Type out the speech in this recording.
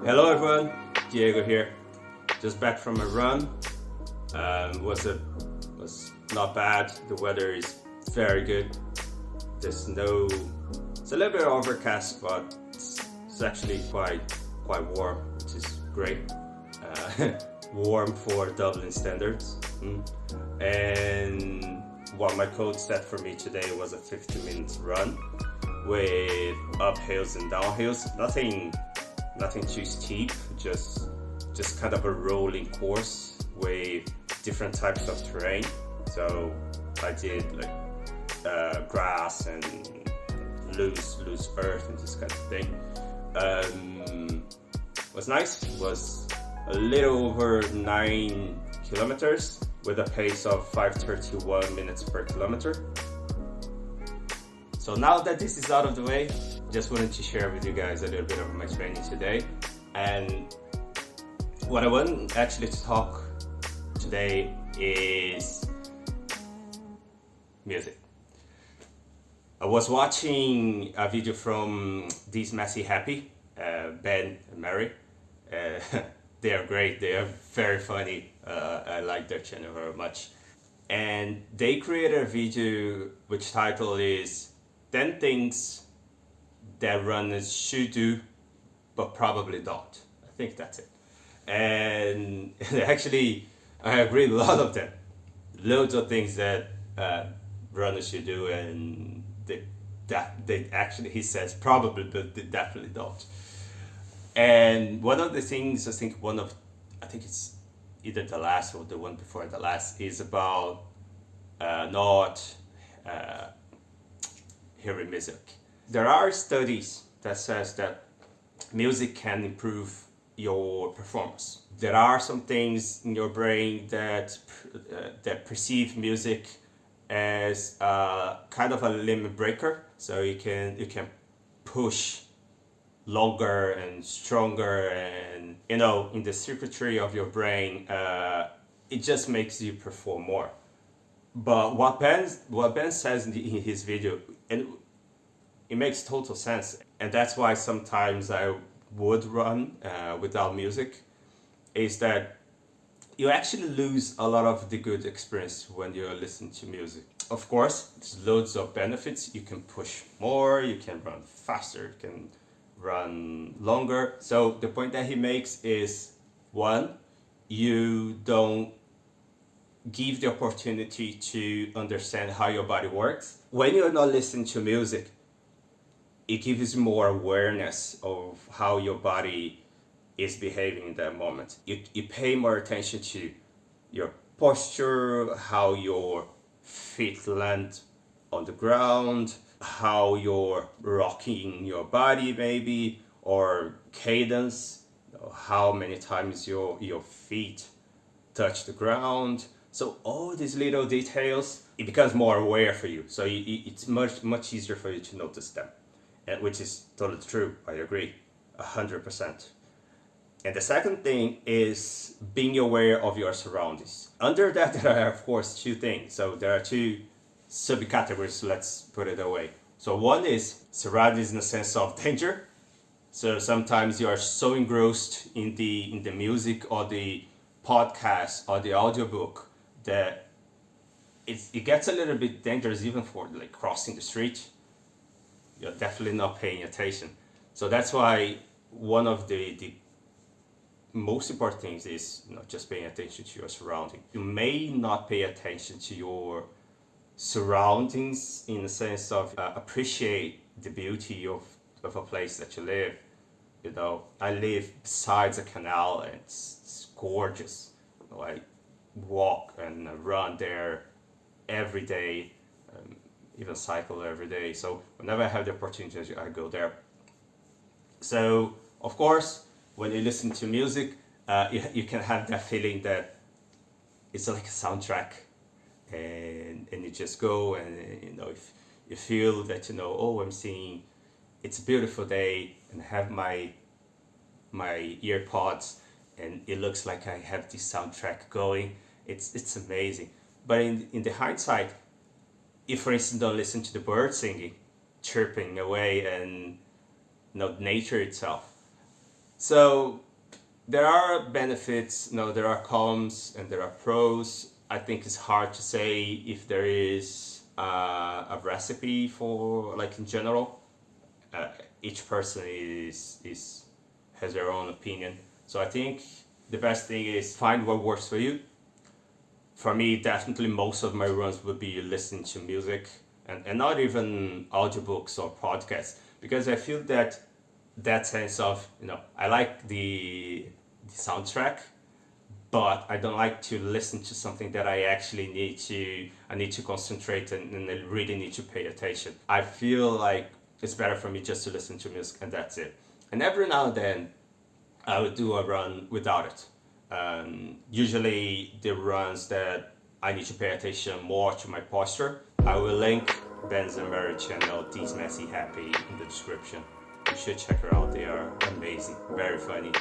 Hello everyone, Diego here. Just back from a run. Was not bad. The weather is very good. There's no. It's a little bit overcast, but it's actually quite warm, which is great. Warm for Dublin standards. And what my coach set for me today was a 50-minute run with uphills and downhills. Nothing too steep, just kind of a rolling course with different types of terrain. So I did like grass and loose earth and this kind of thing. Was nice. Was a little over 9 kilometers with a pace of 5:31 minutes per kilometer. So now that this is out of the way, just wanted to share with you guys a little bit of my training today. And what I want actually to talk today is music. I was watching a video from These Messy Happy, Ben and Mary. They are great, they are very funny. I like their channel very much. And they created a video which title is 10 things that runners should do but probably don't. I think that's it. And actually I agree with a lot of them. Loads of things that runners should do, and they actually, he says probably, but they definitely don't. And one of the things, I think it's either the last or the one before the last, is about not hearing music. There are studies that says that music can improve your performance. There are some things in your brain that perceive music as kind of a limit breaker, so you can push longer and stronger, and in the circuitry of your brain, it just makes you perform more. But what Ben says in his video, and it makes total sense, and that's why sometimes I would run without music, is that you actually lose a lot of the good experience when you listen to music. Of course, there's loads of benefits. You can push more, you can run faster, you can run longer. So the point that he makes is, one, you don't give the opportunity to understand how your body works. When you're not listening to music, it gives you more awareness of how your body is behaving in that moment. You pay more attention to your posture, how your feet land on the ground, how you're rocking your body maybe, or cadence, how many times your feet touch the ground. So all these little details, it becomes more aware for you. So it's much easier for you to notice them. Which is totally true, I agree, 100%. And the second thing is being aware of your surroundings. Under that, there are, of course, two things. So there are two subcategories, let's put it away. So one is surroundings in the sense of danger. So sometimes you are so engrossed in the music or the podcast or the audiobook that it gets a little bit dangerous, even for like crossing the street. You're definitely not paying attention. So that's why one of the most important things is not just paying attention to your surrounding. You may not pay attention to your surroundings in the sense of appreciate the beauty of a place that you live. I live besides a canal, and it's gorgeous. I walk and run there every day. Even cycle every day. So whenever I have the opportunity, I go there. So of course, when you listen to music, you can have that feeling that it's like a soundtrack, and you just go, and if you feel that I'm seeing, it's a beautiful day, and I have my earpods, and it looks like I have this soundtrack going. It's amazing. But in the hindsight, if, for instance, don't listen to the birds singing, chirping away, and nature itself, So there are benefits, there are cons and there are pros. I think it's hard to say if there is a recipe for, like, in general. Uh, each person is has their own opinion. So I think the best thing is find what works for you. For me, definitely most of my runs would be listening to music, and not even audiobooks or podcasts, because I feel that sense of, I like the soundtrack, but I don't like to listen to something that I need to concentrate, and I really need to pay attention. I feel like it's better for me just to listen to music and that's it. And every now and then I would do a run without it. Usually the runs that I need to pay attention more to my posture, I will link Ben's and Mary channel, These Messy Happy, in the description. You should check her out. They are amazing, very funny.